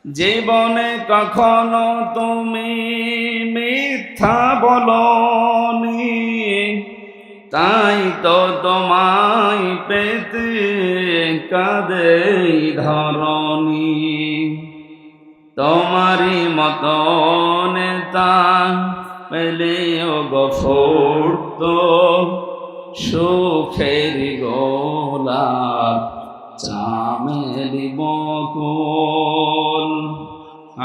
জীবনে কখনো তুমি মিথ্যা বলনি, তাই তো তোমায় পেতে কাঁদে ধরণী। তোমারই মতো নেতা পেলেও গফুরত সুখের গোলাপ চামেলি বকুল।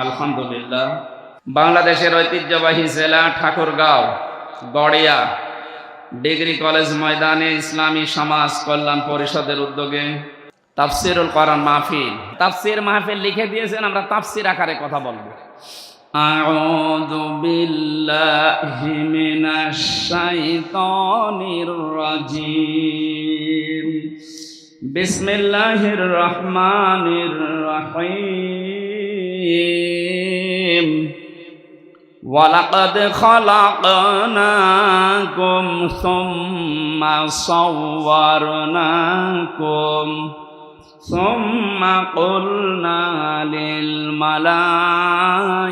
আলহামদুলিল্লাহ। বাংলাদেশের ঐতিহ্যবাহী জেলা ঠাকুরগাঁও গড়িয়া ডিগ্রি কলেজ ময়দানে ইসলামী সমাজ কল্যাণ পরিষদের উদ্যোগে তাফসিরুল কোরআন মাহফিল, তাফসির মাহফিল লিখে দিয়েছেন, আমরা তাফসির আকারে কথা বলবো। আউযু বিল্লাহি মিনাশ শাইতানির রাজিম। বিসমিল্লাহির রহমানির রহিম। ওয়ালাকাদ খালাকনাকুম সুম্মা সাওয়ারনাকুম সুম্মা কুলনা লিল মালাইকাতি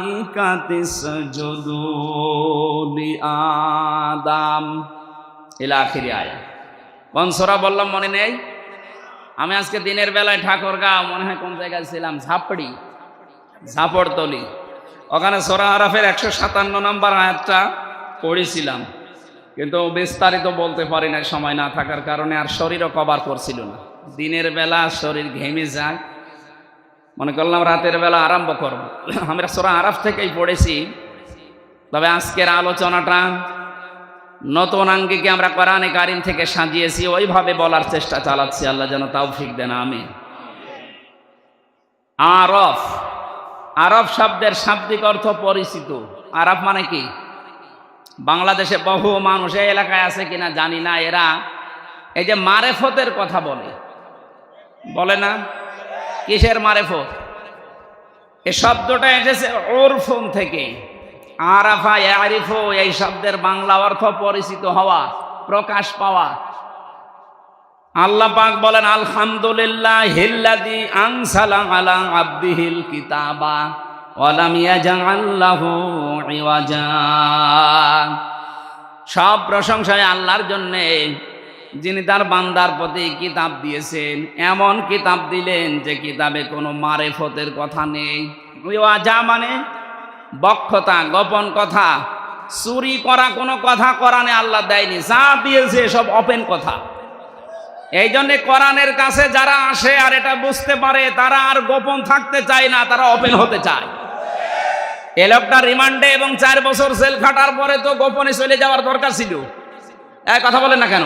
ইসজুদু লিআদাম ইলা আখিরি আয়াত। কোন সূরা বললাম মনে নেই? আমি আজকে দিনের বেলায় ঠাকুরগাঁও মনে হয় কোন জায়গায় ছিলাম, ঝাপড়তলি, ওখানে সূরা আরাফের 157 নম্বর আয়াতটা পড়েছিলাম, কিন্তু বিস্তারিত বলতে পারি না সময় না থাকার কারণে, আর শরীরও কভার করছিল না। দিনের বেলা শরীর ঘেমে যায়, মনে করলাম রাতের বেলা আরম্ভ করব। আমরা সূরা আরাফ থেকেই পড়েছি, তবে আজকের আলোচনাটা নতুন আঙ্গিকে আমরা কোরআনে কারিম থেকে সাজিয়েছি, ওইভাবে বলার চেষ্টা চালাচ্ছি। আল্লাহ যেন তৌফিক দেন, আমিন। আরফ, আরব শব্দের শাব্দিক অর্থ পরিচিত। আরব মানে কি? বাংলাদেশে বহু মানুষ এই এলাকায় আছে কিনা জানি না, এরা এই যে মারেফতের কথা বলে না? কিসের মারেফত? এই শব্দটা এসেছে উরফুন থেকে। আরাফা ইয়ারিফু, এই শব্দের বাংলা অর্থ পরিচিত হওয়া, প্রকাশ পাওয়া। আল্লাহ পাক বলেন আলহামদুলিল্লাহিল্লাযী আনসালা আলা আবদিহিল কিতাবা ওয়া লাম ইয়াজআল লাহু ইওয়াজা। সব প্রশংসা আল্লাহর জন্য, যিনি তার বান্দার প্রতি কিতাব দিয়েছেন, এমন কিতাব দিলেন যে কিতাবে কোনো মারেফতের কথা নেই। ইওয়াজা মানে বক্ষতা, গোপন কথা, চুরি করা কোনো কথা কোরআনে আল্লাহ দেয়নি। যা দিয়েছে সব ওপেন কথা। এই জন্যে কোরআনের কাছে যারা আসে আর এটা বুঝতে পারে, তারা আর গোপন থাকতে চায় না, তারা ওপেন হতে চায়। এ লোকটা রিমান্ডে এবং 4 বছর জেল খাটার পরে তো গোপনে চলে যাওয়ার দরকার ছিল। এক কথা বলেন না কেন?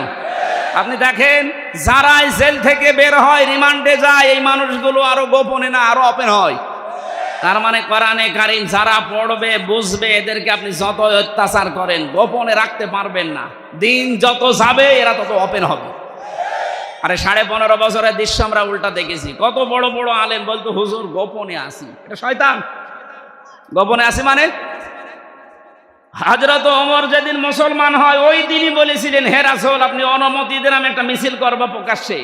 আপনি দেখেন, যারাই জেল থেকে বের হয়, রিমান্ডে যায়, এই মানুষগুলো আরো গোপনে না, আরো ওপেন হয়। তার মানে কোরআনে কারিম যারা পড়বে, বুঝবে, এদেরকে আপনি যত অত্যাচার করেন গোপনে রাখতে পারবেন না। দিন যত যাবে এরা তত ওপেন হবে। আরে 15.5 বছরের দৃশ্য আমরা উল্টা দেখেছি। কত বড় বড় আলেম বলতো হুজুর গোপনে আসি, এটা শয়তান। গোপনে আসি মানে হযরত ওমর যেদিন মুসলমান হয় ওই দিনই বলেছিলেন, হে রাসূল আপনি অনুমতি দেন আমি একটা মিছিল করব প্রকাশ্যে।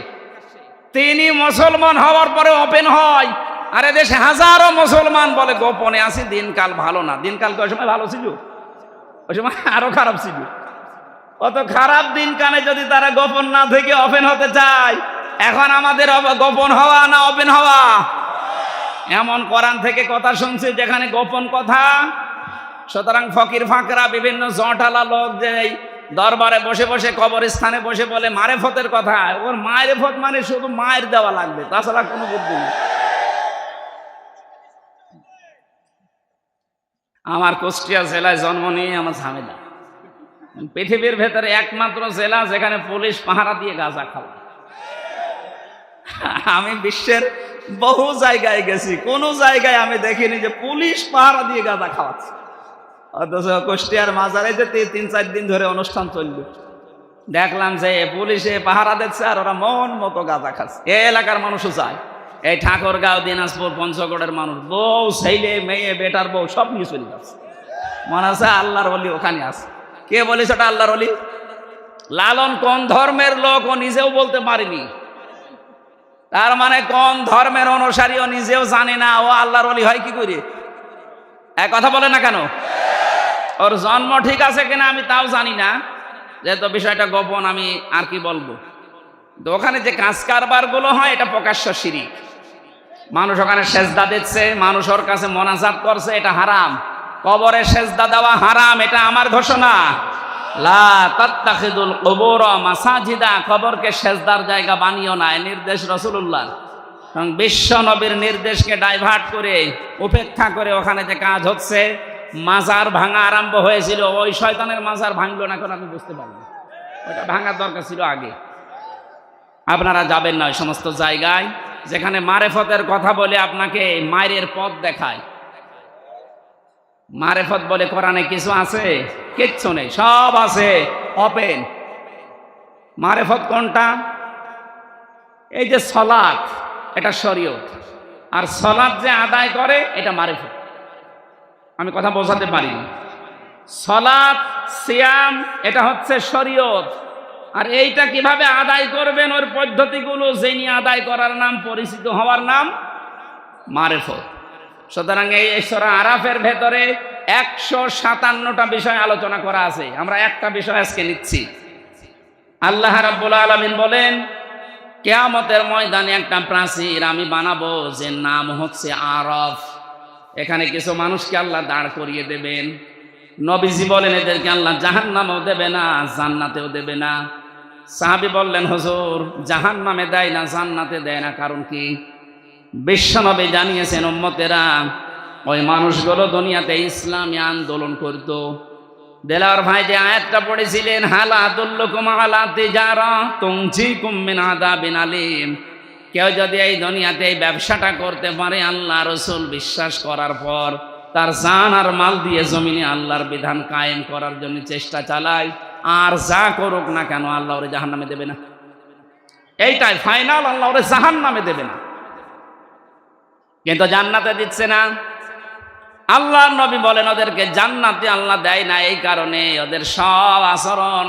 তিনি মুসলমান হওয়ার পরে ওপেন হয়। আরে দেশে হাজারো মুসলমান বলে গোপনে আসি, দিনকাল ভালো না। দিনকাল ওই সময় ভালো ছিল? ওই সময় আরো খারাপ ছিল। অত খারাপ দিনকালে যদি তারা গোপন না থেকে ওপেন হতে চায়, এখন আমাদের গোপন হওয়া না ওপেন হওয়া? এমন কোরআন থেকে কথা শুনছি যেখানে গোপন কথা। সুতরাং ফকির ফাকরা, বিভিন্ন জটালা লোক যে দরবারে বসে বসে, কবরস্থানে বসে বলে মারেফতের কথা, ওর মারেফত মানে শুধু মায়ের দেওয়া লাগবে, তাছাড়া কোনো বুদ্ধি নেই। আমার কুষ্টিয়া জেলায় জন্ম নিয়ে আমার ঝামেলা। পৃথিবীর ভেতরে একমাত্র জেলা যেখানে পুলিশ পাহারা দিয়ে গাঁজা খাওয়া। আমি বিশ্বের বহু জায়গায় গেছি, কোন জায়গায় আমি দেখিনি যে পুলিশ পাহারা দিয়ে গাঁজা খাওয়াচ্ছে। অথচ কুষ্টিয়ার মাজারে যে 3-4 দিন ধরে অনুষ্ঠান চলল, দেখলাম যে পুলিশে পাহারা দিচ্ছে আর ওরা মন মতো গাঁজা খাচ্ছে। এই এলাকার মানুষও যায়, এই ঠাকুরগাঁও, দিনাজপুর, পঞ্চগড়ের মানুষ বউ, ছেলে, মেয়ে, বেটার বউ সব নিয়ে চলে যাচ্ছে। মনে আছে আল্লাহর ওলি ওখানে আছে। কে বলেছে ওটা আল্লাহর ওলি? লালন কোন ধর্মের লোক ও নিজেও বলতে পারেনি। তার মানে কোন ধর্মের অনুসারী ও নিজেও জানে না ও আল্লাহর ওলি হয় কি করে। এক কথা বলে না কেন? ওর জন্ম ঠিক আছে কিনা আমি তাও জানি না, যেহেতু বিষয়টা গোপন আমি আর কি বলবো। তো ওখানে যে কাজ কারবার গুলো হয় এটা প্রকাশ্য শিরিক। মানুষ ওখানে সেজদা দিচ্ছে, মানুষ ওর কাছে মোনাজাত করছে, এটা হারাম। কবরে সেজদা দেওয়া হারাম, এটা আমার ঘোষণা। লা তাত্তাখিদুল কুবুর মাসাজিদা, কবরকে সেজদার জায়গা বানিও না, এই নির্দেশ রাসূলুল্লাহ। এবং বিশ্ব নবীর নির্দেশকে ডাইভার্ট করে উপেক্ষা করে ওখানে যে কাজ হচ্ছে, মাজার ভাঙা আরম্ভ হয়েছিল, ওই শয়তানের মাজার ভাঙলো না কেন আমি বুঝতে পারবো। ওটা ভাঙার দরকার ছিল আগে। আপনারা যাবেন না ওই সমস্ত জায়গায় যেখানে মারেফতের কথা বলে আপনাকে মায়ের পথ দেখায়। মারেফত বলে কোরআনে কিছু আছে? কিচ্ছু নেই, সব আছে ওপেন। মারেফত কোনটা? এই যে সলাত, এটা শরীয়ত, আর সলাত যে আদায় করে এটা মারেফত। আমি কথা বোঝাতে পারি। সলাত সিয়াম এটা হচ্ছে শরীয়ত, আর এইটা কিভাবে আদায় করবেন ওর পদ্ধতিগুলো যিনি আদায় করার নাম, পরিচিত হওয়ার নাম মারেফত। সুতরাং এই সূরা আরাফের ভেতরে 157টা বিষয় আলোচনা করা আছে। আমরা একটা বিষয় আজকে নিচ্ছি। আল্লাহ রাব্বুল আলামিন বলেন, কিয়ামতের ময়দানে একটা প্রাচীর আমি বানাবো যে নাম হচ্ছে আরাফ। এখানে কিছু মানুষকে আল্লাহ দাঁড় করিয়ে দেবেন। নবীজি বলেন এদেরকে আল্লাহ জাহান্নামেও দেবে না, জান্নাতেও দেবে না। সাহাবী বললেন, হুজুর জাহান্নামে দেয় না, জান্নাতে দেয় না, কারণ কি? বিশ্বনবী জানিয়েছেন উম্মতেরা ওই মানুষগুলো দুনিয়াতে ইসলামী আন্দোলন করত। দেলাওয়ার ভাই যে আয়াতটা পড়েছিলেন, হাল আদুল্লুকুম আলা তিজারা তুনজিকুম মিন আযাবিন আলীম, কেউ যদি এই দুনিয়াতে এই ব্যবসাটা করতে পারে, আল্লাহ রসুল বিশ্বাস করার পর তার জান আর মাল দিয়ে জমিনে আল্লাহর বিধান কায়েম করার জন্য চেষ্টা চালায়, আর যা করুক না কেন আল্লাহ ওরে জাহান্নামে দেবে না। এইটাই ফাইনাল, আল্লাহ ওরে জাহান্নামে দেবে না, কিন্তু জান্নাতে দিচ্ছে না। আল্লাহ নবী বলেন ওদেরকে জান্নাতে আল্লাহ দেয় না এই কারণে ওদের সব আচরণ,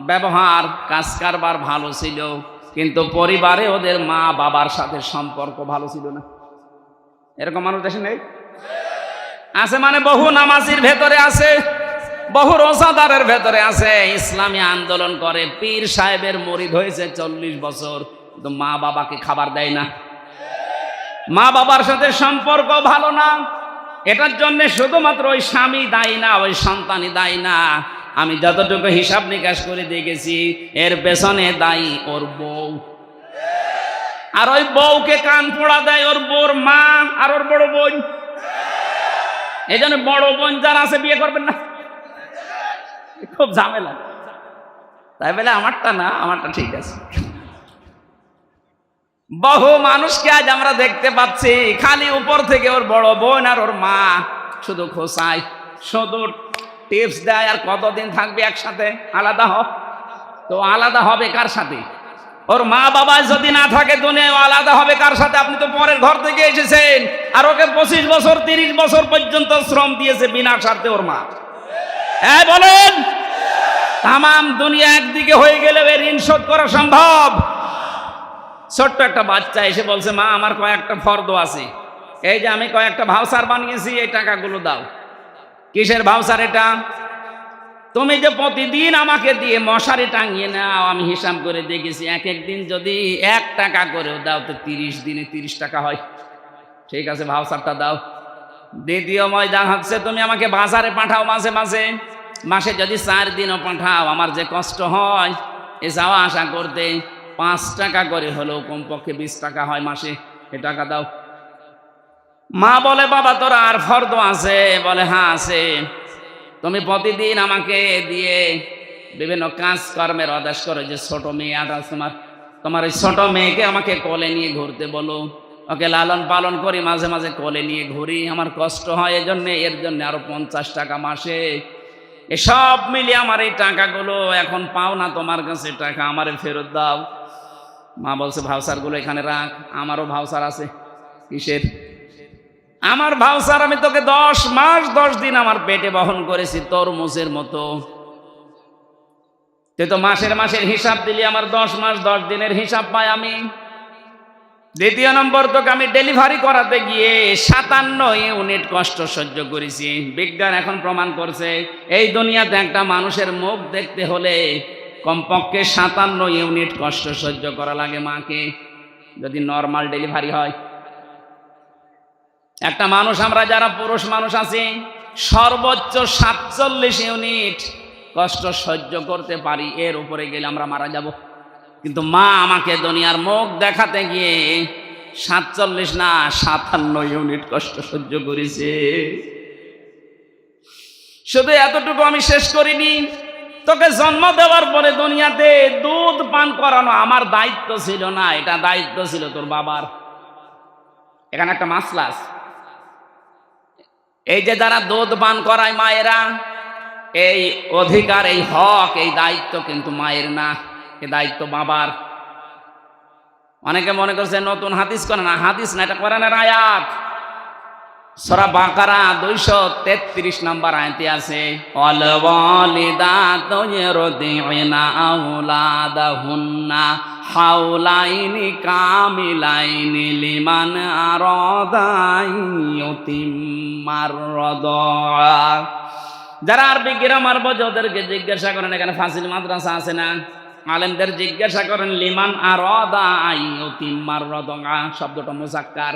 ব্যবহার, কাজ কারবার ভালো ছিল, কিন্তু পরিবারে ওদের মা বাবার সাথে সম্পর্ক ভালো ছিল না। এরকম মানুষ দেশে নেই? আছে, মানে বহু নামাজির ভেতরে আছে, বহু রোজাদারের ভেতরে আছে, ইসলামী আন্দোলন করে, পীর সাহেবের মুরিদ হয়েছে 40 বছর, কিন্তু মা বাবাকে খাবার দেয় না, মা বাবার সাথে সম্পর্ক ভালো না। এটার জন্য শুধুমাত্র ওই স্বামী দায়ী না, ওই সন্তানই দায়ী না। আমি যতটুকু হিসাব নিকাশ করে দেখেছি এর পেছনে দায়ী ওর বউ, আর ওই বউকে কান পোড়া দেয় ওর বউর মা আর ওর বড় বোন। এই জন্য বড় বোন যারা আছে বিয়ে করবেন না, খুব ঝামেলা। তাই বলে আমারটা না, আমারটা ঠিক আছে। বহু মানুষকে আজ আমরা দেখতে পাচ্ছি খালি উপর থেকে ওর বড় বোন আর ওর মা শুধু খোসায়, শুধু টিপস দেয়, আর কতদিন থাকবে একসাথে, আলাদা হ। তো আলাদা হবে কার সাথে? ওর মা বাবা যদি না থাকে দুনিয়ায়, আলাদা হবে কার সাথে? আপনি তো পরের ঘর থেকে এসেছেন, আর ওকে 25 বছর 30 বছর পর্যন্ত শ্রম দিয়েছে বিনা স্বার্থে ওর মা। হ্যাঁ বলেন, তামাম দুনিয়া একদিকে হয়ে গেলে এর ঋণ শোধ করা সম্ভব? ছোট্ট একটা বাচ্চা এসে বলছে, মা আমার কয়েকটা ফর্দ আছে, এই যে আমি কয়েকটা ভাউচার বানিয়েছি, এই টাকাগুলো দাও। কিসের ভাউচার এটা? তুমি যে প্রতিদিন আমাকে দিয়ে মশারি টাঙিয়ে নাও, আমি হিসাব করে দেখেছি এক এক দিন যদি 1 টাকা করেও দাও তো 30 দিনে 30 টাকা হয়। ঠিক আছে, ভাউচারটা দাও। দ্বিতীয় ময়দান হচ্ছে, তুমি আমাকে বাজারে পাঠাও মাঝে মাঝে, মাসে যদি 4 দিনও পাঠাও, আমার যে কষ্ট হয় এ যাওয়া আসা করতে, 5 টাকা করে হলেও কমপক্ষে 20 টাকা হয় মাসে, এ টাকা দাও। মা বলে, বাবা তোর আর ফর্দ আছে? বলে হ্যাঁ আছে। তুমি প্রতিদিন আমাকে দিয়ে বিভিন্ন কাজকর্মের আদেশ করো, যে ছোট মেয়ে আছে তোমার ওই ছোট মেয়েকে আমাকে কোলে নিয়ে ঘুরতে বলো, ওকে লালন পালন করি, মাঝে মাঝে কোলে নিয়ে ঘুরি, আমার কষ্ট হয় এর জন্য আরো 50 টাকা মাসে। এসব মিলিয়ে আমার এই টাকাগুলো এখন পাও না তোমার কাছে, টাকা আমারে ফেরত দাও। মা বলছে, ভাউচারগুলো এখানে রাখ, আমারও ভাউচার আছে। কিসের? আমার ভাউচার আমি তোকে 10 মাস 10 দিন আমার পেটে বহন করেছি তরমুজের মতো। তুই তো মাসের হিসাব দিলি, আমার 10 মাস 10 দিনের হিসাব পাই আমি। দ্বিতীয় নম্বর, তোকে আমি ডেলিভারি করাতে গিয়ে 57 ইউনিট কষ্ট সহ্য করেছি। বিজ্ঞান এখন প্রমাণ করছে এই দুনিয়াতে একটা মানুষের মুখ দেখতে হলে কমপক্ষে 57 ইউনিট কষ্ট সহ্য করা লাগে মাকে, যদি নর্মাল ডেলিভারি হয়। একটা মানুষ, আমরা যারা পুরুষ মানুষ আছি, সর্বোচ্চ 47 ইউনিট কষ্ট সহ্য করতে পারি, এর উপরে গেলে আমরা মারা যাব। কিন্তু মা আমাকে দুনিয়ার মুখ দেখাতে গিয়ে 47 না 57 ইউনিট কষ্ট সহ্য করেছে। শুধু এতটুকু আমি শেষ করিনি, তোকে জন্ম দেওয়ার পরে দুনিয়াতে দুধ পান করানো আমার দায়িত্ব ছিল না, এটা দায়িত্ব ছিল তোর বাবার। এখানে একটা মাসলা আছে, এই যে যারা দুধ পান করায় মায়েরা, এই অধিকার, এই হক, এই দায়িত্ব কিন্তু মায়ের না, এ দায়িত্ব বাবার। অনেকে মনে করছে নতুন হাদিস করে, না হাদিস না, এটা কোরআনের আয়াত। সূরা বাকারা 233 নম্বর আয়াতে আছে, ওয়াল ওয়ালিদাতু ইরদি'না আওলাদাহুন্না হাওলাইনি কামিলাইনি লিমান আরাদা ইউতিম্মার রাদা। যারা আরবি গ্রামার বোঝে ওদেরকে জিজ্ঞাসা করেন, এখানে ফাজিল মাদ্রাসা আছে না, আলেমদের জিজ্ঞাসা করেন, লিমান আরাদা ইউতিম্মার রাদা শব্দটা মুযাক্কার।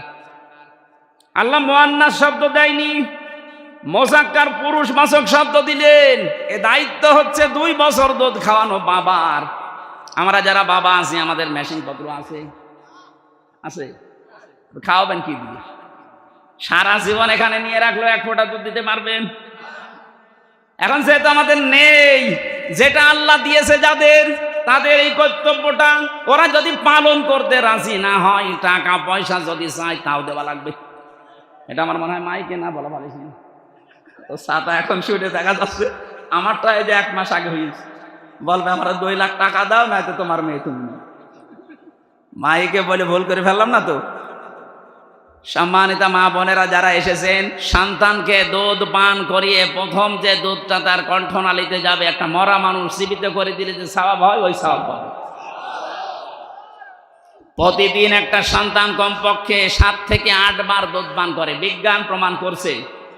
আল্লাহ মুআন্নাস শব্দ দেয়নি, মুযাক্কার পুরুষ বাচক শব্দ দিলেন। এ দায়িত্ব হচ্ছে 2 বছর দুধ খাওয়ানো বাবার। আমরা যারা বাবা আছি, আমাদের মেশিন পত্র আছে, আছে, খাওয়াবেন কি দিয়ে? সারা জীবন এখানে নিয়ে রাখলো 1 ফোঁটা দুধ দিতে পারবেন? এখন যেহেতু আমাদের নেই, যেটা আল্লাহ দিয়েছে যাদের, তাদের এই কর্তব্যটা ওরা যদি পালন করতে রাজি না হয়, টাকা পয়সা যদি চায় তাও দেওয়া লাগবে। এটা আমার মনে হয় মাইকে না বলা পারিস না তো, সাতা এখন শুটে দেখা যাচ্ছে। আমারটা এই যে 1 মাস আগে হয়েছে, বলবে আমরা 2 লাখ টাকা দাও, না তো তোমার মেয়ে তুমি না। মাইকে বলে ভুল করে ফেললাম না তো? সম্মানিতা মা বোনেরা যারা এসেছেন, সন্তানকে দুধ পান করিয়ে প্রথম যে দুধটা তার কণ্ঠনালীতে যাবে, একটা মরা মানুষ জীবিত করে দিলে যে সওয়াব হয়, ওই সওয়াব পাবে। প্রতিদিন একটা সন্তান কমপক্ষে 7 থেকে 8 বার দুধ পান করে, বিজ্ঞান প্রমাণ করছে।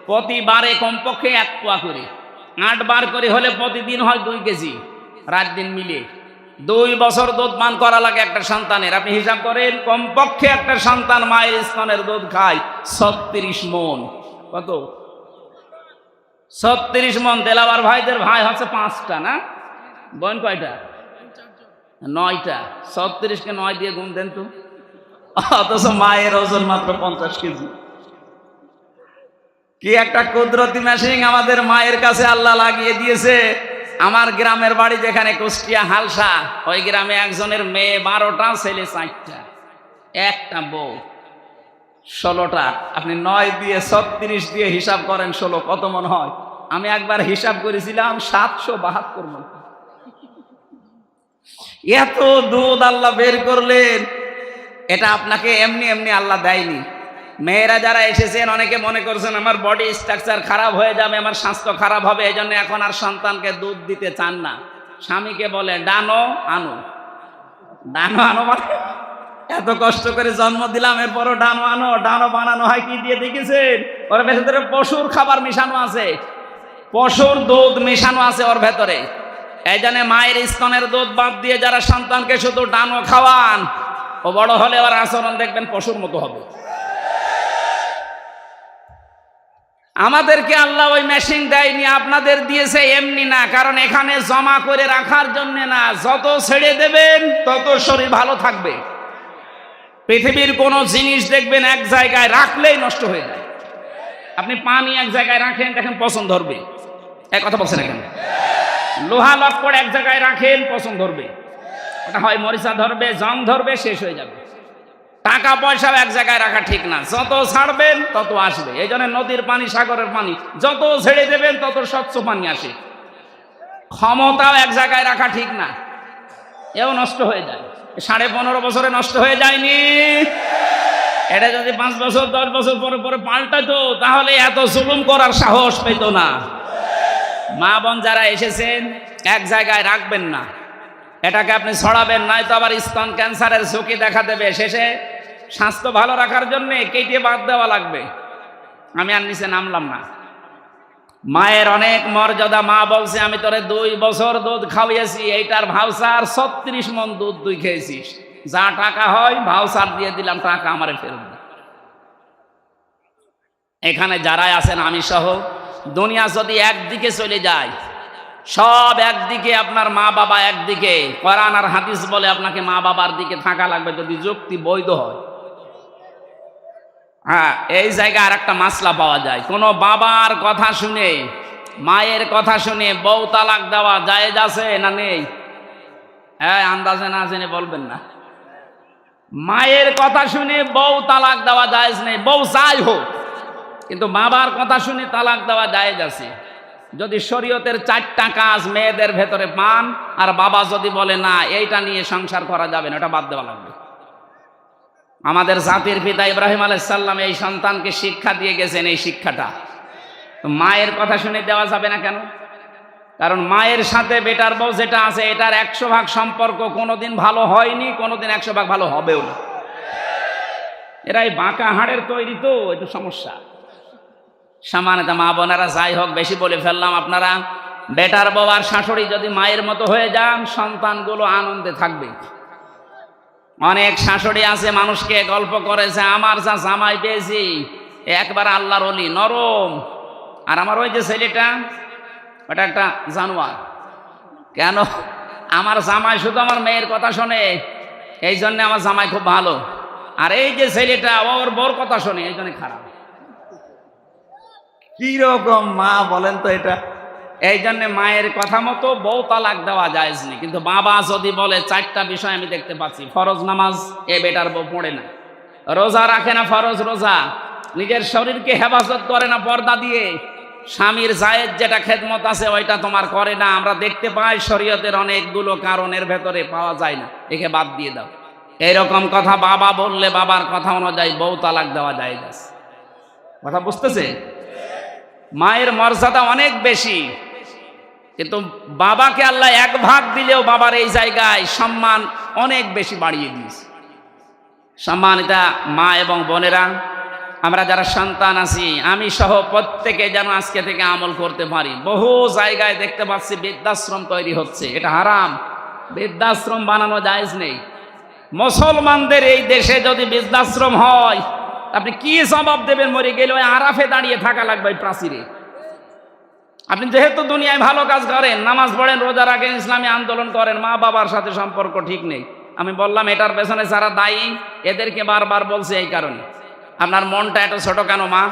প্রতিবারে কমপক্ষে 1 পোয়া করে, 8 বার করে হলে প্রতিদিন হয় 2 কেজি, রাত দিন মিলে 2 বছর দুধ পান করা লাগে একটা সন্তানের। আপনি হিসাব করেন, কমপক্ষে একটা সন্তান মায়ের স্তনের দুধ খায় 36 মণ। কত? 36 মণ। দেলাওয়ার ভাইদের ভাই হচ্ছে 5টা না, বোন কয়টা? 9টা। 36কে 9 দিয়ে গুণ দেন তো, অথচ মায়ের ওজন মাত্র 50 কেজি। কি একটা কুদরতি মেশিন আমাদের মায়ের কাছে আল্লাহ লাগিয়ে দিয়েছে। আমার গ্রামের বাড়ি যেখানে কুষ্টিয়া হালসা, ওই গ্রামে একজনের মেয়ে 12টা, ছেলে 4টা, একটা বউ 16টা। আপনি 9 দিয়ে 36 দিয়ে হিসাব করেন 16 কত মন হয়? আমি একবার হিসাব করেছিলাম 772 মন। এত দুধ আল্লাহ বের করলেন, এটা আপনাকে এমনি এমনি আল্লাহ দেয়নি। মেয়েরা যারা এসেছেন, অনেকে মনে করছেন আমার বডি স্ট্রাকচার খারাপ হয়ে যাবে, আমার স্বাস্থ্য খারাপ হবে, এই জন্য এখন আর সন্তানকে দুধ দিতে চান না। স্বামীকে বলে ডানো আনো, ডানো আনো, মানে এত কষ্ট করে জন্ম দিলাম, এরপরও ডানো আনো। ডানো বানানো হয় কি দিয়ে দেখেছেন? ওর ভেতরে পশুর খাবার মেশানো আছে, পশুর দুধ মেশানো আছে ওর ভেতরে। এই জন্য মায়ের স্তনের দুধ বাদ দিয়ে যারা সন্তানকে শুধু ডানো খাওয়ান, ও বড় হলে ওর আচরণ দেখবেন পশুর মতো হবে। আমাদেরকে আল্লাহ ওই মেশিন দেয়নি, আপনাদের দিয়েছে এমনি না, কারণ এখানে জমা করে রাখার জন্য না। যত ছেড়ে দেবেন তত শরীর ভালো থাকবে। পৃথিবীর কোনো জিনিস দেখবেন এক জায়গায় রাখলেই নষ্ট হয়ে যায়। আপনি পানি এক জায়গায় রাখেন, দেখেন পচন ধরবে। এক কথা বলছেন এখানে, লোহা লক্কর এক জায়গায় রাখেন, পচন ধরবে। ওটা হয় মরিচা ধরবে, জং ধরবে, শেষ হয়ে যাবে। টাকা পয়সাও এক জায়গায় রাখা ঠিক না, যত ছাড়বেন তত আসবে। এই জন্য নদীর পানি, সাগরের পানি যত ছেড়ে দেবেন তত স্বচ্ছ পানি আসে। ক্ষমতাও এক জায়গায় রাখা ঠিক না, এও নষ্ট হয়ে যায়। 15.5 বছরে নষ্ট হয়ে যায়নি? এটা যদি 5 বছর 10 বছর পরে পরে পাল্টাতো, তাহলে এত জুলুম করার সাহস পেত না। মা বোন যারা এসেছেন, এক জায়গায় রাখবেন না, এটাকে আপনি ছড়াবেন, নয়তো আবার স্তন ক্যান্সারের ঝুঁকি দেখা দেবে। শেষে স্বাস্থ্য ভালো রাখার জন্য কেটে বাদ দেওয়া লাগবে। আমি আর নিচে নামলাম না। মায়ের অনেক মর্যাদা। মা বলছে আমি তোরে 2 বছর দুধ খাওয়াইছি, এইটার ভাউচার 36 মণ দুধ তুই খেয়েছিস, যা টাকা হয় ভাউচার দিয়ে দিলাম, টাকা আমারে ফেরত দে। এখানে যারাই আছেন আমি সহ, দুনিয়া যদি একদিকে চলে যায়, সব একদিকে, আপনার মা বাবা একদিকে, কোরআন আর হাদিস বলে আপনাকে মা বাবার দিকে থাকা লাগবে যদি যুক্তি বৈধ হয়। হ্যাঁ, এই জায়গায় আর একটা মাসলা পাওয়া যায়। কোনো বাবার কথা শুনে, মায়ের কথা শুনে বউ তালাক দেওয়া জায়েজ আছে না নেই? হ্যাঁ, আন্দাজে না জেনে বলবেন না। মায়ের কথা শুনে বউ তালাক দেওয়া জায়েজ নেই, বউ যাই হোক, কিন্তু বাবার কথা শুনে তালাক দেওয়া জায়েজ আছে। যদি শরীয়তের 4টা কাজ মেয়েদের ভেতরে পান, আর বাবা যদি বলে না এইটা নিয়ে সংসার করা যাবে না, ওটা বাদ দেওয়া লাগবে। আমাদের জাতির পিতা ইব্রাহিম আলাইহিস সালাম এই সন্তানকে শিক্ষা দিয়ে গেছেন, এই শিক্ষাটা। তো মায়ের কথা শুনে দেওয়া যাবে না কেন? কারণ মায়ের সাথে বেটার বউ যেটা আছে, এটার 100% সম্পর্ক কোনোদিন ভালো হয়নি, কোনোদিন 100% ভালো হবেও না। এরাই বাঁকা হাড়ের তৈরি, তো একটু সমস্যা। সামান্যতা মা বোনেরা, যাই হোক বেশি বলে ফেললাম। আপনারা বেটার বউ আর শাশুড়ি যদি মায়ের মতো হয়ে যান, সন্তানগুলো আনন্দে থাকবে। অনেক শাশুড়ি আছে মানুষকে গল্প করেছে, আমার যা জামাই পেয়েছি একবার আল্লাহর ওলি, নরম, আর আমার ওই যে ছেলেটা ওটা একটা জানোয়ার। কেন? আমার জামাই শুধু আমার মেয়ের কথা শোনে, এই জন্য আমার জামাই খুব ভালো, আর এই যে ছেলেটা ওর বউর কথা শোনে, এই জন্য খারাপ। কি রকম মা বলেন তো এটা? এই জন্য মায়ের কথা মতো বউ তালাক দেওয়া জায়েজ নেই। কিন্তু বাবা যদি বলে, 4টা বিষয় আমি দেখতে পাচ্ছি, ফরজ নামাজ এ বেটার বউ পড়ে না, রোজা রাখে না ফরজ রোজা, নিজের শরীরকে হেফাজত করে না পর্দা দিয়ে, স্বামীর জায়েজ যেটা খেদমত আছে ওইটা তোমার করে না, আমরা দেখতে পাই শরীয়তের অনেকগুলো কারণের ভেতরে পাওয়া যায় না, একে বাদ দিয়ে দাও, এইরকম কথা বাবা বললে বাবার কথা অনুযায়ী বউ তালাক দেওয়া জায়েজ আছে। কথা বুঝতেছে? মায়ের মর্যাদা অনেক বেশি, কিন্তু বাবাকে আল্লাহ 1 ভাগ দিলেও বাবার এই জায়গায় সম্মান অনেক বেশি বাড়িয়ে দিয়েছে। সম্মানিতা মা এবং বোনেরা, আমরা যারা সন্তান আছি, আমি সহ প্রত্যেকে যেন আজকে থেকে আমল করতে পারি। বহু জায়গায় দেখতে পাচ্ছি বৃদ্ধাশ্রম তৈরি হচ্ছে, এটা হারাম। বৃদ্ধাশ্রম বানানো জায়েজ নেই। মুসলমানদের এই দেশে যদি বৃদ্ধাশ্রম হয়, আপনি কি জবাব দেবেন? মরে গেলে ওই আরাফে দাঁড়িয়ে থাকা লাগবে, ওই প্রাচীরে। আপনি যেহেতু দুনিয়ায় ভালো কাজ করেন, নামাজ পড়েন, রোজা রাখেন, ইসলামী আন্দোলন করেন, মা বাবার সাথে সম্পর্ক ঠিক নেই। আমি বললাম এটার পেছনে যারা দায়ী, এদেরকে বারবার বলছে এই কারণে। আপনার মনটা এত ছোট কেন মা?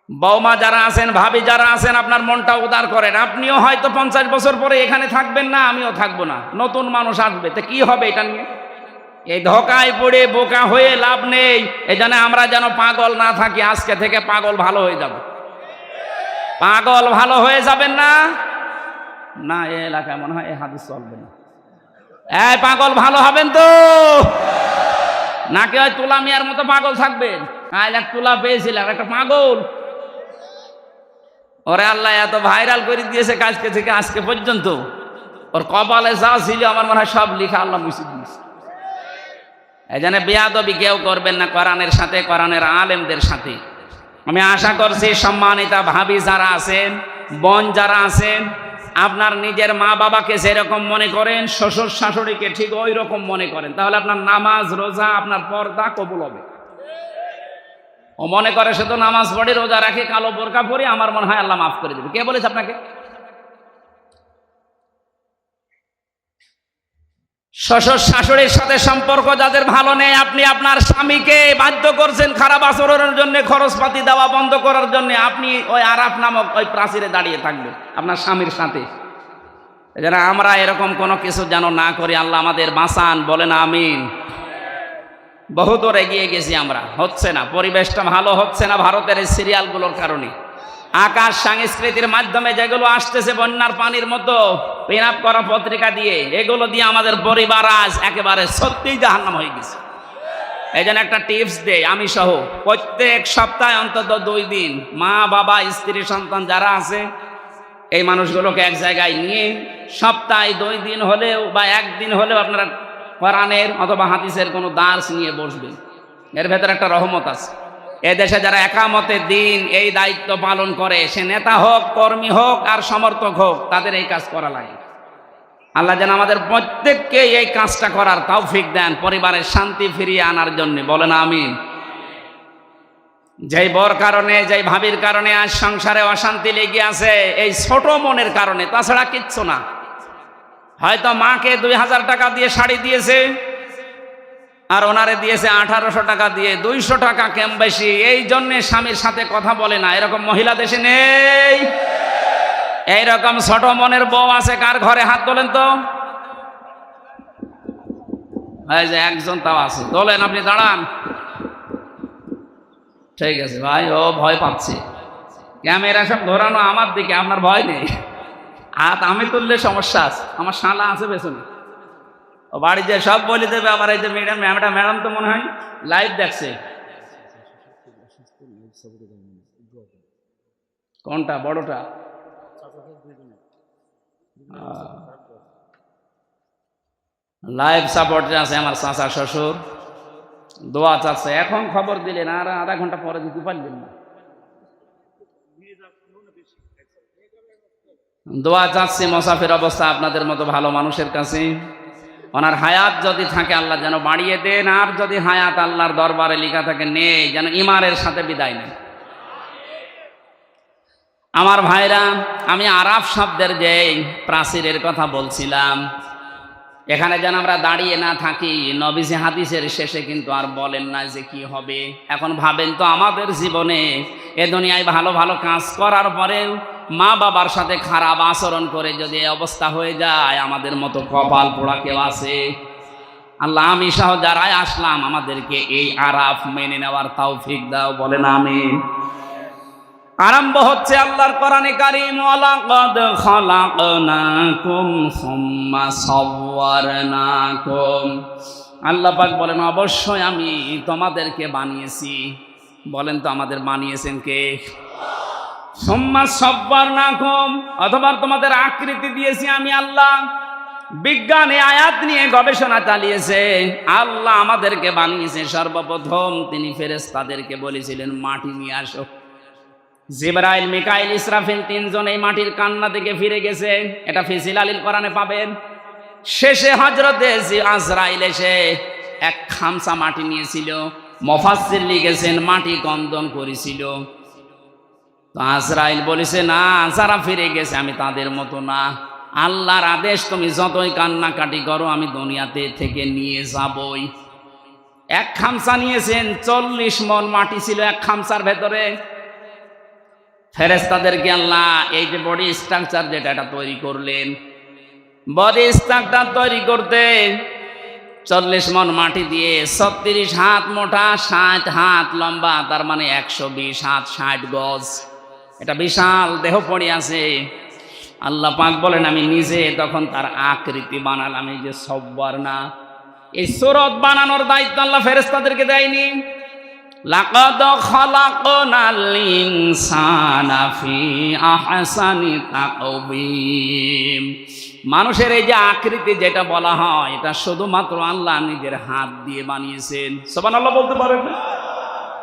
বৌমা যারা আছেন, ভাবি যারা আছেন, আপনার মনটা উদার করেন। আপনিও হয়তো 50 বছর পরে এখানে থাকবেন না, আমিও থাকবো না, নতুন মানুষ আসবে, তো কি হবে এটা নিয়ে? এই ধোকায় পড়ে বোকা হয়ে লাভ নেই। এই জন্য আমরা যেন পাগল না থাকি, আজকে থেকে পাগল ভালো হয়ে যাব। পাগল ভালো হয়ে যাবেন না? না, এই এলাকায় মনে হয় এই হাদিস চলবে না। এই পাগল ভালো হবেন তো নাকি ওই তুলা মিয়ার মতো পাগল থাকবেন? এক তুলা পেয়েছিলাম, একটা পাগল, ওরে আল্লাহ এত ভাইরাল করে দিয়েছে কাজকে থেকে আজকে পর্যন্ত, ওর কপালে যা ছিল আমার মনে হয় সব লিখা আল্লাহ মুছে দিয়েছে। এই জন্য বেয়াদবি কেউ করবেন না কোরআনের সাথে, কোরআনের আলেমদের সাথে। আমি আশা করছি সম্মানিতা ভাবি যারা আছেন, বোন যারা আছেন, আপনার নিজের মা বাবাকে যেরকম মনে করেন, শ্বশুর শাশুড়িকে ঠিক ওই রকম মনে করেন, তাহলে আপনার নামাজ রোজা, আপনার পর্দা কবুল হবে। ও মনে করে সে তো নামাজ পড়ে, রোজা রাখে, কালো বোরকা পরে, আমার মনে হয় আল্লাহ মাফ করে দেবে। কে বলেছে আপনাকে? শ্বশুর শাশুড়ির সাথে সম্পর্ক যাদের ভালো নেই, আপনি আপনার স্বামীকে বাধ্য করছেন খারাপ আচরণের জন্য, খরচপাতি দেওয়া বন্ধ করার জন্য, আপনি ওই আরাফ নামক ওই প্রাচীরে দাঁড়িয়ে থাকবেন আপনার স্বামীর সাথে। যেন আমরা এরকম কোনো কিছু যেন না করি, আল্লাহ আমাদের বাঁচান, বলেন আমিন। বহু দূর এগিয়ে গেছি আমরা, হচ্ছে না, পরিবেশটা ভালো হচ্ছে না ভারতের এই সিরিয়ালগুলোর কারণে। আকাশ সংস্কৃতির মাধ্যমে যেগুলো আসতেছে বন্যার পানির মতো, পিন আপ করা পত্রিকা দিয়ে, এগুলো দিয়ে আমাদের পরিবার আজ একেবারে সত্যিই জাহান্নাম হয়ে গেছে। এই জন্য একটা টিপস দেই, আমি সহ প্রত্যেক সপ্তাহে অন্তত 2 দিন মা বাবা স্ত্রী সন্তান যারা আছে, এই মানুষগুলোকে এক জায়গায় নিয়ে সপ্তাহে 2 দিন হলেও বা 1 দিন হলেও আপনারা কোরআনের অথবা হাদিসের কোনো দার্স নিয়ে বসবে। এর ভেতরে একটা রহমত আছে। এদেশে যারা একামতে দিন এই দায়িত্ব পালন করে, সে নেতা হোক, কর্মী হোক আর সমর্থক হোক, তাদের এই কাজ করা লাগে। আল্লাহ যেন আমাদের প্রত্যেককে এই কাজটা করার তৌফিক দেন, পরিবারের শান্তি ফিরিয়ে আনার জন্য। বলেন আমিন। যেই বর কারণে, যেই ভাবির কারণে আজ সংসারে অশান্তি লেগে আছে, এই ছোট মনের কারণে, তাছাড়া কিচ্ছু না। হয়তো মাকে 2000 টাকা দিয়ে শাড়ি দিয়েছে, আর ওনারে দিয়েছে 1800 টাকা দিয়ে, 200 টাকা কম বেশি, এই জন্যে স্বামীর সাথে কথা বলে না। এরকম মহিলা দেশে নেই? এইরকম ছোট মনের বউ আছে কার ঘরে? হাত তোলেন তো। এই যে একজন তাও আছে, তোলেন, আপনি দাঁড়ান। ঠিক আছে ভাই, ও ভয় পাচ্ছে। ক্যামেরা সব ধরানো আমার দিকে, আপনার ভয় নেই। হাত আমি তুললে সমস্যা আছে, আমার শালা আছে পেছনে, ও বাড়ি যে সব বলে দেবে। আবার এই যে ম্যাডাম তো মনে হয় লাইভ দেখছে। কোনটা বড়টা? লাইভ সাপোর্টে আছে আমার চাচা শ্বশুর, দোয়া চাচ্ছে। এখন খবর দিলেন, আর আধা ঘন্টা পরে দিতে পারলেন না। দোয়া চাচ্ছি মুসাফির অবস্থা আপনাদের মতো ভালো মানুষের কাছে। ওনার হায়াত যদি থাকে আল্লাহ যেন বাড়িয়ে দেন, আর যদি হায়াত আল্লাহর দরবারে লেখা থাকে নেই, যেন ইমানের সাথে বিদায় নেন। আমার ভাইরা, আমি আরাফ শব্দের যে প্রাচীরের কথা বলছিলাম, এখানে যেন আমরা দাঁড়িয়ে না থাকি। নবীজি হাদিসের শেষে কিন্তু আর বলেন না যে কি হবে। এখন ভাবেন তো, আমাদের জীবনে এ দুনিয়ায় ভালো ভালো কাজ করার পরেও মা বাবার সাথে খারাপ আচরণ করে যদি এই অবস্থা হয়ে যায়, আমাদের মতো কপাল পোড়া কেউ আছে? আল্লাহ আমি সহ যারাই আসলাম, আমাদেরকে এই আরাফ মেনে নেওয়ার তৌফিক দাও। বলেন আমিন। আরম্ভ হচ্ছে আল্লাহর কোরআনে কারীম, ওয়ালাকাদ খালাকনাকুম সুম্মা সাওয়ারনাকুম। আল্লাহ পাক বলেন, অবশ্যই আমি তোমাদেরকে বানিয়েছি। বলেন তো, আমাদের বানিয়েছেন কে? সুম্মা সাওয়ারনাকুম, অথবা তোমাদের আকৃতি দিয়েছি আমি আল্লাহ। বিজ্ঞানে আয়াত নিয়ে গবেষণা চালিয়েছে, আল্লাহ আমাদেরকে বানিয়েছে। সর্বপ্রথম তিনি ফেরেশতাদেরকে বলেছিলেন মাটি নিয়ে আসো। জিবরাইল, মিকাইল, ইসরাফিল তিনজন এই মাটির কান্না থেকে ফিরে গেছে। এটা ফি জিলালিল কোরআনে পাবেন। শেষে হযরতে আজরাইল এসে এক খামসা মাটি নিয়েছিল। মুফাসসির লিখেছেন মাটি কন্দন করেছিল। তো আজরাইল বলেছে, না, যারা ফিরে গেছে আমি তাদের মতো না। আল্লাহর আদেশ, তুমি যতই কান্নাকাটি করো আমি দুনিয়াতে থেকে নিয়ে যাবই। এক খামসা নিয়েছেন, 40 মণ মাটি ছিল এক খামসার ভেতরে। ফেরেশতাদেরকে আল্লাহ এই যে বডি স্ট্রাকচার যেটা এটা তৈরি করলেন, বডি স্ট্রাকচার তৈরি করতে 40 মণ মাটি দিয়ে 36 হাত মোটা, 60 হাত লম্বা, তার মানে 120 হাত, 60 গজ। এটা বিশাল দেহ পড়ে আছে। আল্লাহ পাক বলেন, আমি নিজে তখন তার আকৃতি বানালাম। এই যে সব্বার না, এই সূরত বানানোর দায়িত্ব আল্লাহ ফেরেশতাদেরকে দেয়নি। লাকাদ খালাকনাল ইনসানা ফি আহসানি তাকওয়িম। মানুষের এই যে আকৃতি যেটা বলা হয়, এটা শুধুমাত্র আল্লাহ নিজের হাত দিয়ে বানিয়েছেন। সুবহানাল্লাহ বলতে পারেন না?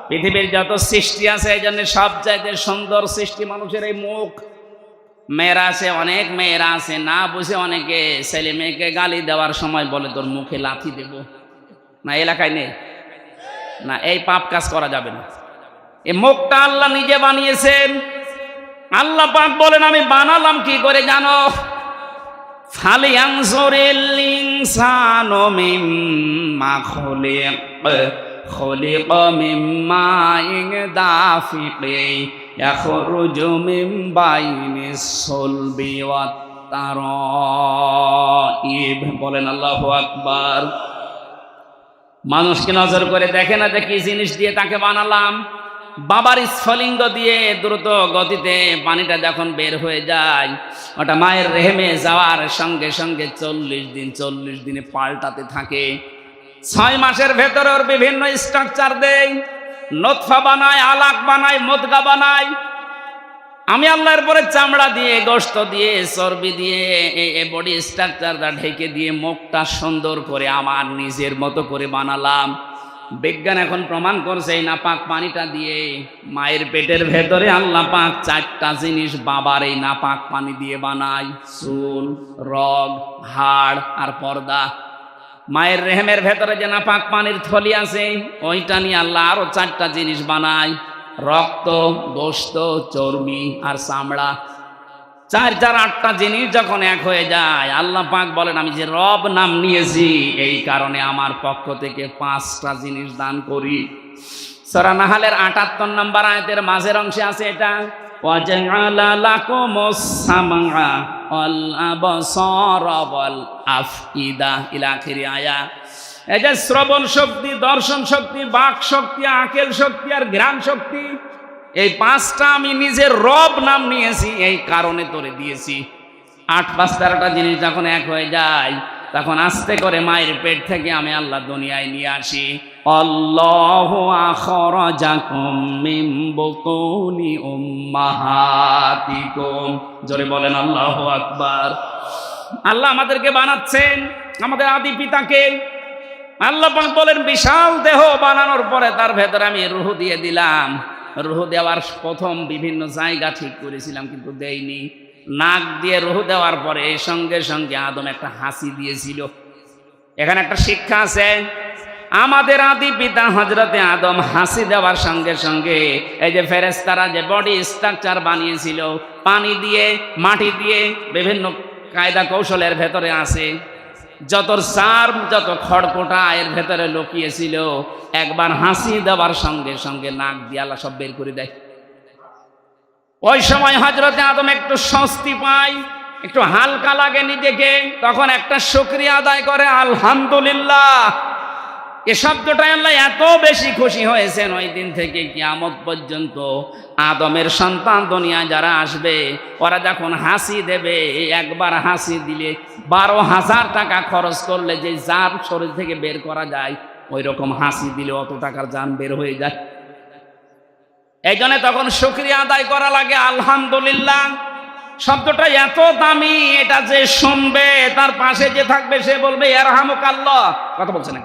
পৃথিবীর যত সৃষ্টি আছে, এই জন্য সবচাইতে সুন্দর সৃষ্টি মানুষের এই মুখ। মেয়েরা আছে, অনেক মেয়েরা আছে, না বুঝে অনেকে ছেলে মেয়েকে গালি দেওয়ার সময় বলে তোর মুখে লাথি দেব। না, এলাকায় নেই না, এই পাপ কাজ করা যাবে না। এই মুখটা আল্লাহ নিজে বানিয়েছেন। আল্লাহ পাক বলেন, আমি বানালাম কি করে জানো? ফালিয়ানজুরিল ইনসানু মিম্মা খুলিকা মিম্মা দাফিকিন ইয়াখরুজু মিন বাইনিস সুলবি ওয়াত তারাইব। বলেন আল্লাহু আকবার। মানুষকে নজর করে দেখে না যে কি জিনিস দিয়ে তাকে বানালাম। বাবার স্ফলিঙ্গ দিয়ে দ্রুত গতিতে পানিটা যখন বের হয়ে যায়, ওটা মায়ের রেহেমে যাওয়ার সঙ্গে সঙ্গে 40 দিনে পাল্টাতে থাকে। 6 মাসের ভেতরে ওর বিভিন্ন স্ট্রাকচার দেয়। নতফা বানায়, আলাক বানায়, মুদগা বানায়। আমি আল্লাহর পরে চামড়া দিয়ে, গোশত দিয়ে, চর্বি দিয়ে, এই বডি স্ট্রাকচারটা ঢেকে দিয়ে মুখটা সুন্দর করে আমার নিজের মতো করে বানালাম। বিজ্ঞান এখন প্রমাণ করছে এই নাপাক পানিটা দিয়ে মায়ের পেটের ভেতরে আল্লাহ পাক 4টা জিনিস বাবার এই নাপাক পানি দিয়ে বানায়: চুল, রগ, হাড় আর পর্দা। মায়ের রেহেমের ভেতরে যে নাপাক পানির থলি আছে ওইটা নিয়ে আল্লাহ আরো 4টা জিনিস বানায়: রক্ত, গোশত, চর্বি আর চামড়া। 8টা জিনিস যখন এক হয়ে যায়, আল্লাহ পাক বলেন আমি যে রব নাম নিয়েছি এই কারণে আমার পক্ষ থেকে 5টা জিনিস দান করি। সূরা নাহলের 78 নম্বর আয়াতের মাঝের অংশে আছে এটা, ওয়াজআলা লাকুমুস সামআ ওয়াল আবসারা ওয়াল আফইদা ইলা আখিরি আয়া। এই যে শ্রবণ শক্তি, দর্শন শক্তি, বাক শক্তি, আকেল শক্তি আর ঘ্রাণ শক্তি, এই 5টা আমি নিজের রব নাম নিয়েছি এই কারণে তোরে দিয়েছি। 8, 5, 13টা জিনিস যখন এক হয়ে যায় তখন আস্তে করে মায়ের পেট থেকে আমি আল্লাহ দুনিয়ায় নিয়ে আসি। আল্লাহু আখরাজাকুম মিন বুতুনি উম্মাহাতিকুম। জোরে বলেন আল্লাহু আকবার। আল্লাহ আমাদেরকে বানাচ্ছেন, আমাদের আদি পিতাকে। আল্লাহ পাক বলেন বিশাল দেহ বানানোর পরে তার ভেতরে আমি রূহ দিয়ে দিলাম। রূহ দেওয়ার প্রথম বিভিন্ন জায়গা ঠিক করেছিলাম কিন্তু দেইনি। নাক দিয়ে রূহ দেওয়ার পরে সঙ্গে সঙ্গে আদম একটা হাসি দিয়েছিল। এখানে একটা শিক্ষা আছে, আমাদের আদি পিতা হযরতে আদম হাসি দেওয়ার সঙ্গে সঙ্গে এই যে ফেরেশতারা যে বডি স্ট্রাকচার বানিয়েছিল পানি দিয়ে, মাটি দিয়ে, বিভিন্ন কায়দা কৌশলের ভেতরে আছে, যত চার্ম, যত খড়কোটা এর ভেতরে লুকিয়েছিল, একবার হাসি দেওয়ার সঙ্গে সঙ্গে নাক দিয়ে আল্লাহ সব বের করে দেয়। ওই সময় হযরতে আদম একটু স্বস্তি পায়, একটু হালকা লাগে নিজেকে, তখন একটা শুকরিয়া আদায় করে আলহামদুলিল্লাহ। এ শব্দটাই আল্লাহ এত বেশি খুশি হয়েছেন ওই দিন থেকে কিয়ামত পর্যন্ত আদমের সন্তান দুনিয়ায় যারা আসবে ওরা যখন হাসি দেবে, একবার হাসি দিলে 12,000 টাকা খরচ করলে যে জান শরীর থেকে বের করা যায় ওই রকম হাসি দিলে অত টাকার জান বের হয়ে যায়। এই জন্য তখন শুকরিয়া আদায় করা লাগে আলহামদুলিল্লাহ। শব্দটা এত দামি, এটা যে শুনবে তার পাশে যে থাকবে সে বলবে ইয়ারহামুকাল্লাহ। কথা বলছেন না,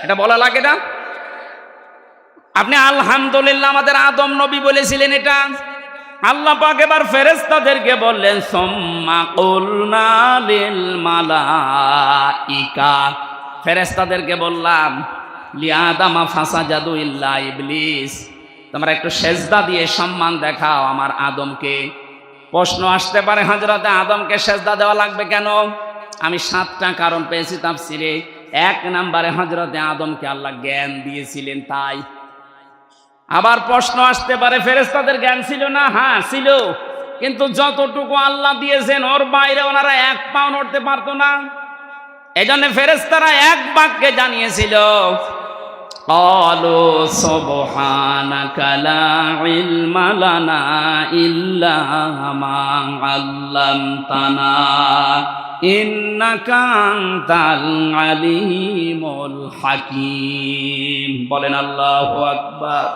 এটা বলা লাগে না? আপনি আলহামদুলিল্লাহ আমাদের আদম নবী বলেছিলেন এটা। আল্লাহ পাক এবার ফেরেশতাদেরকে বললেন সুম্মা কুলনা লিল মালাইকা, ফেরেশতাদেরকে বললাম লিআদামা ফাসাজাদু ইল্লা ইবলিস, তোমরা একটু সেজদা দিয়ে সম্মান দেখাও আমার আদমকে। প্রশ্ন আসতে পারে হযরতে আদমকে সেজদা দেওয়া লাগবে কেন? আমি 7টা কারণ পেয়েছি তাফসিরে। 1 নম্বরে হযরতে আদমকে আল্লাহ জ্ঞান দিয়েছিলেন তাই। আবার প্রশ্ন আসতে পারে ফেরেশতাদের জ্ঞান ছিল না? হ্যাঁ ছিল, কিন্তু যতটুকু আল্লাহ দিয়েছেন ওর বাইরে ওনারা 1 পাও নড়তে পারতো না। এই জন্য ফেরেশতারা এক বাক্যে জানিয়েছিল ক্বালু সুবহানাকা লা ইলমা লানা ইল্লা মা আল্লামতানা ইন্নাকা আনতাল আলিমুল হাকীম। বলেন আল্লাহু আকবার।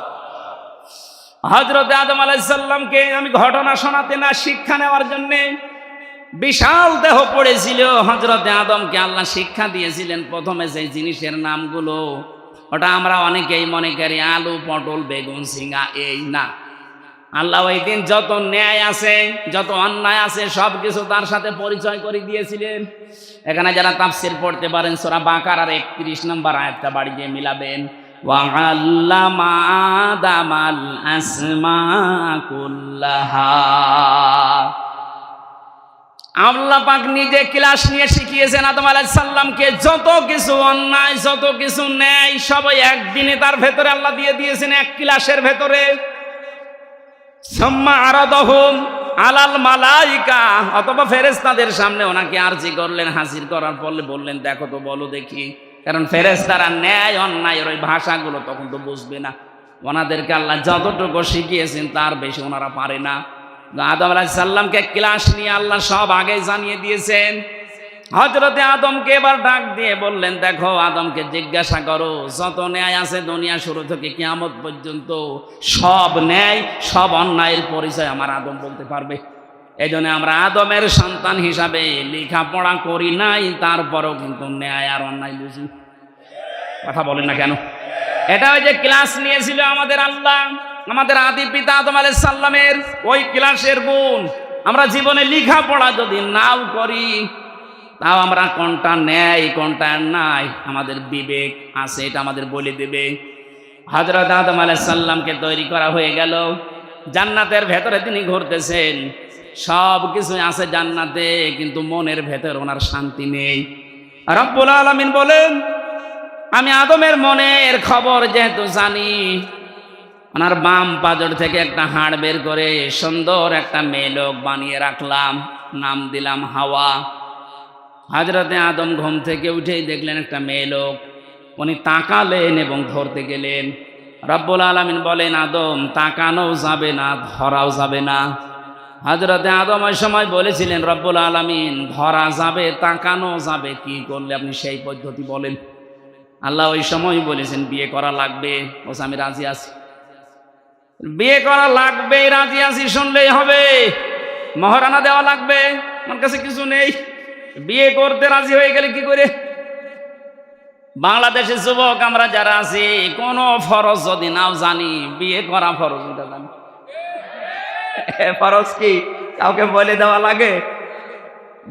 হযরত আদম আলাইহিস সালামকে আমি ঘটনা শোনাতে না, শিক্ষা নেওয়ার জন্য বিশাল দেহ পড়েছিল। হযরতে আদমকে আল্লাহ শিক্ষা দিয়েছিলেন প্রথমে যে জিনিসের নামগুলো, ওটা আমরা অনেকেই মনে করি আলু, পটল, বেগুন, ঝিঙ্গা, এই না। আল্লাহ ওই দিন যত ন্যায় আছে, যত অন্যায় আছে সব কিছু তার সাথে পরিচয় করে দিয়েছিলেন। এখানে যারা তাফসীর পড়তে পারেন সূরা বাকারার 31 নম্বর আয়াতটা বাড়ি দিয়ে মিলাবেন, ওয়া আল্লামা আদামাল আসমা কুল্লাহা। আল্লাহ পাক নিজে ক্লাস নিয়ে শিখিয়েছেন আদম আলাইহিস সালামকে যত কিছু অন্যায়, যত কিছু ন্যায় সবই একদিনে তার ভেতরে আল্লাহ দিয়ে দিয়েছেন, এক ক্লাসের ভেতরে। সুম্মা আরাদাহুম আলাল মালাইকা, অথবা ফেরেশতাদের সামনে ওনাকে আরজি করলেন, হাজির করার পরে বললেন দেখো তো, বলো দেখি। কারণ ফেরেশতারা ন্যায় অন্যায়ের ওই ভাষাগুলো তখন তো বুঝবে না। ওনাদেরকে আল্লাহ যতটুকু শিখিয়েছেন তার বেশি ওনারা পারে না। আদম আলাইহিস সালামকে ক্লাস নিয়ে আল্লাহ সব আগে জানিয়ে দিয়েছেন। হযরতে আদমকে এবার ডাক দিয়ে বললেন, দেখো আদমকে জিজ্ঞাসা করো, যত ন্যায় আছে দুনিয়া শুরু থেকে কিয়ামত পর্যন্ত সব ন্যায় সব অন্যায়ের পরিচয় আমার আদম বলতে পারবে। এই জন্য আমরা আদমের সন্তান হিসাবে লেখাপড়া করি নাই, তারপরেও কিন্তু ন্যায় আর অন্যায় বুঝি। কথা বলেন না কেন? এটা ওই যে ক্লাস নিয়েছিল আমাদের আল্লাহ আমাদের আদি পিতা আদম আলাইহিস সালামের, ওই ক্লাসের গুণ আমরা জীবনে লেখাপড়া যদি নাও করি, তাও আমরা কোনটা ন্যায় কোনটা নাই আমাদের বিবেক আছে, এটা আমাদের বলে দেবে। হযরত আদম আলাইহিস সালামকে তৈরি করা হয়ে গেল, জান্নাতের ভেতরে তিনি ঘুরতেছেন, সব কিছু আছে জান্নাতে, কিন্তু মনের ভেতর ওনার শান্তি নেই। রব্বুল আলামিন বলেন, আমি আদমের মনের খবর যেহেতু জানি, ওনার বাম পাজর থেকে একটা হাড় বের করে সুন্দর একটা মেয়ে লোক বানিয়ে রাখলাম, নাম দিলাম হাওয়া। হযরতে আদম ঘুম থেকে উঠেই দেখলেন একটা মেয়ে লোক, উনি তাকালেন এবং ধরতে গেলেন। রব্বুল আলামিন বলেন, আদম তাকানো যাবে না, ধরাও যাবে না। হযরতে আদম ওই সময় বলেছিলেন, রব্বুল আলামিন ধরা যাবে তাকানো যাবে, কি করলে আপনি সেই পদ্ধতি বলেন। আল্লাহ ওই সময় বলেছেন বিয়ে করা লাগবে। বলছে আমি রাজি আছি, বিয়ে করা লাগবে, রাজি আছি শুনলেই হবে, মহারানা দেওয়া লাগবে, আমার কাছে কিছু নেই, বিয়ে করতে রাজি হয়ে গেলে কি করে? বাংলাদেশের যুবক আমরা যারা আছি, কোন ফরজ যদি নাও জানি, বিয়ে করা ফরজ এটা জানি। ফরজ কি কাউকে বলে দেওয়া লাগে?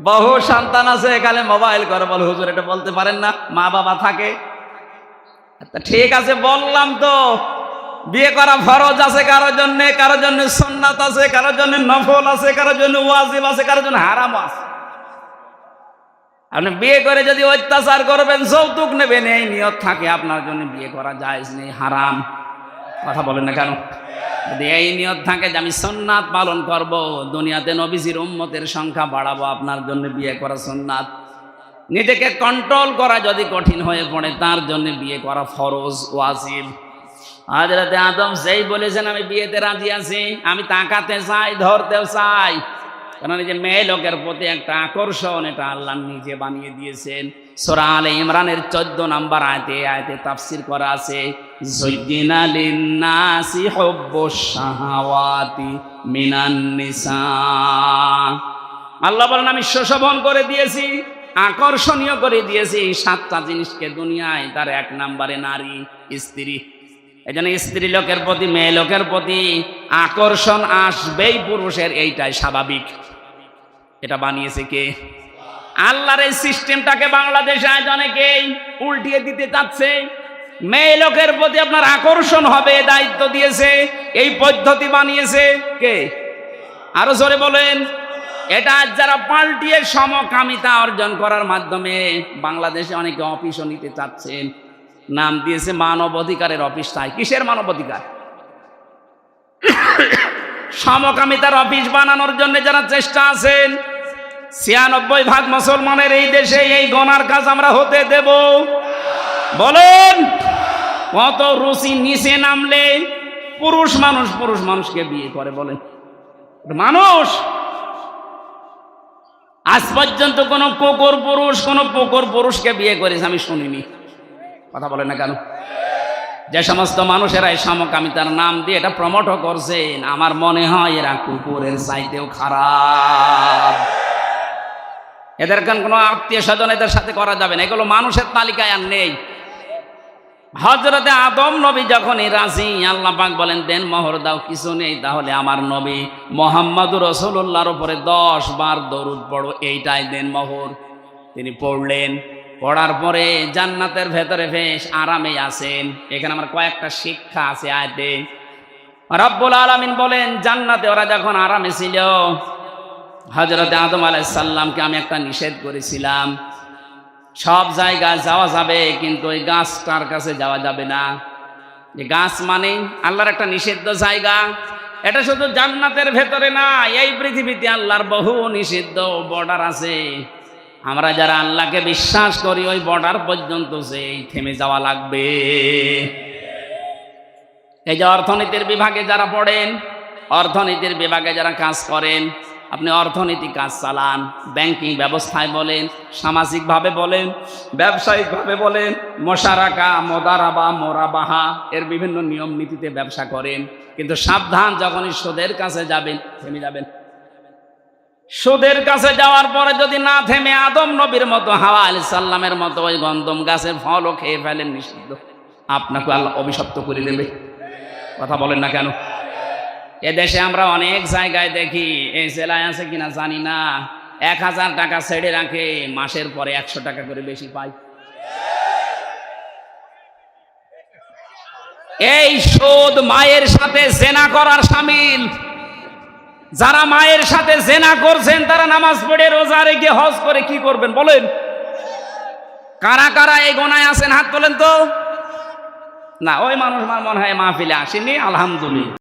বহু সন্তান আছে এখানে মোবাইল করে বলে, হুজুর এটা বলতে পারেন না, মা বাবা থাকে। ঠিক আছে বললাম তো, বিয়ে করা ফরজ আছে কারোর জন্য, কারোর জন্য সুন্নাত আছে, কারোর জন্য নফল আছে, কারোর জন্য ওয়াজিব আছে, কারোর জন্য হারাম আছে। আপনি বিয়ে করে যদি অত্যাচার করবেন, যৌতুক নেবেন, এই নিয়ত থাকে, আপনার জন্য বিয়ে করা জায়েজ নেই, হারাম। কথা বলেন না কেন? যদি এই নিয়ত থাকে যে আমি সুন্নাত পালন করব, দুনিয়াতে নবীজির উম্মতের সংখ্যা বাড়াবো, আপনার জন্য বিয়ে করা সুন্নাত। নিজেকে কন্ট্রোল করা যদি কঠিন হয়ে পড়ে, তার জন্য বিয়ে করা ফরজ ওয়াজিব। হযরতে আদম যেই বলেছেন আমি বিয়েতে রাজি আছি, আমি তাকাতে চাই, ধরতেও চাই, কারণ এই যে মেয়ে লোকের প্রতি একটা আকর্ষণ, এটা আল্লাহ নিজে বানিয়ে দিয়েছেন। সূরা আলে ইমরানের 14 নম্বর আয়াতে তাফসীর করা আছে, যুজ্জিনা লিন-নাসি হুব্বুশ শাহাওয়াতি মিনান নিসা। আল্লাহ বলেন আমি সুশোভন করে দিয়েছি, আকর্ষণীয় করে দিয়েছি 7টা জিনিসকে দুনিয়ায়, তার 1 নম্বরে নারী, স্ত্রী। এই জন্য স্ত্রী লোকের প্রতি মেয়ে লোকের প্রতি আকর্ষণ আসবেই পুরুষের, এইটাই স্বাভাবিক। এটা বানিয়েছে কে? আল্লাহর এই সিস্টেমটাকে বাংলাদেশে আজ অনেকেই উল্টিয়ে দিতে চাচ্ছে। মেয়ে লোকের প্রতি আপনার আকর্ষণ হবে, দায়িত্ব দিয়েছে, এই পদ্ধতি বানিয়েছে কে? আরো জোরে বলেন। এটা যারা পাল্টিয়ে সমকামিতা অর্জন করার মাধ্যমে বাংলাদেশে অনেকে অফিসও নিতে চাচ্ছেন, নাম দিয়েছে মানব অধিকারের অফিস। তাই কিসের মানব অধিকার? সমকামিতার অফিস বানানোর জন্য যারা চেষ্টা আছেন, 96% মুসলমানের এই দেশে এই গোনার কাজ আমরা হতে দেব? বলেন কত রুচি নিচে নামলে পুরুষ মানুষকে বিয়ে করে? বলেন মানুষ আজ পর্যন্ত কোন কুকুর পুরুষকে বিয়ে করেছে আমি শুনিনি। কথা বলেন না কেন? যে সমস্ত মানুষেরা এই সমকামিতার নাম দিয়ে এটা প্রমোটও করছেন, আমার মনে হয় এরা কুকুরের চাইতেও খারাপ। এদের কোনো আত্মীয় স্বজন এদের সাথে করা যাবে না, এগুলো মানুষের তালিকায় আর নেই। হযরতে আদম নবী যখনই রাজি, আল্লাহ পাক বলেন দেন মোহর দাও, কিছু নেই, তাহলে আমার নবী মুহাম্মদুর রাসূলুল্লাহর উপরে 10 বার দরুদ পড়ো, এইটাই দেন মোহর। তিনি পড়লেন, পড়ার পরে জান্নাতের ভেতরে বেশ আরামে আছেন। এখানে আমার কয়েকটা শিক্ষা আছে আয়াতে। রব্বুল আলামিন বলেন জান্নাতে ওরা যখন আরামে ছিল, হযরতে আদম আলাইহিস সালামকে আমি একটা নিষেধ করেছিলাম, সব জায়গায় যাওয়া যাবে কিন্তু ওই গাছটার কাছে যাওয়া যাবে না। যে গাছ মানে আল্লাহর একটা নিষিদ্ধ জায়গা। এটা শুধু জান্নাতের ভেতরে না, এই পৃথিবীতে আল্লাহর বহু নিষিদ্ধ বর্ডার আছে। আমরা যারা আল্লাহকে বিশ্বাস করি, ওই বর্ডার পর্যন্ত সেই থেমে যাওয়া লাগবে। এই যে অর্থনীতির বিভাগে যারা পড়েন, অর্থনীতির বিভাগে যারা কাজ করেন, আপনি অর্থনৈতিক কাজ চালান, ব্যাংকিং ব্যবস্থায় বলেন, সামাজিকভাবে বলেন, ব্যবসায়িকভাবে বলেন, মোশারাকা, মোদারাবা, মোরাবাহা এর বিভিন্ন নিয়ম নীতিতে ব্যবসা করেন, কিন্তু সাবধান, যখনই সুদের কাছে যাবেন থেমে যাবেন। সুদের কাছে যাওয়ার পরে যদি না থেমে আদম নবীর মতো, হাওয়া আলাইহিস সালামের মতো ওই গন্ধম গাছের ফলও খেয়ে ফেলেন, নিষিদ্ধ, আপনাকে আল্লাহ অভিশপ্ত করে দেবে। কথা বলেন না কেন? এদেশে আমরা অনেক জায়গায় দেখি, এই জেলায় আছে কিনা জানি না, 1000 টাকা ছেড়ে রাখে, মাসের পরে 100 টাকা করে বেশি পায়। এই সুদ মায়ের সাথে জেনা করার শামিল। যারা মায়ের সাথে জেনা করছেন তারা নামাজ পড়ে, রোজা রেখে, হজ করে কি করবেন বলেন? কারা কারা এই গোনায় আছেন হাত তোলেন তো। না, ওই মানুষ আমার মনে হয় মাহফিলে আসেনি, আলহামদুলিল্লাহ।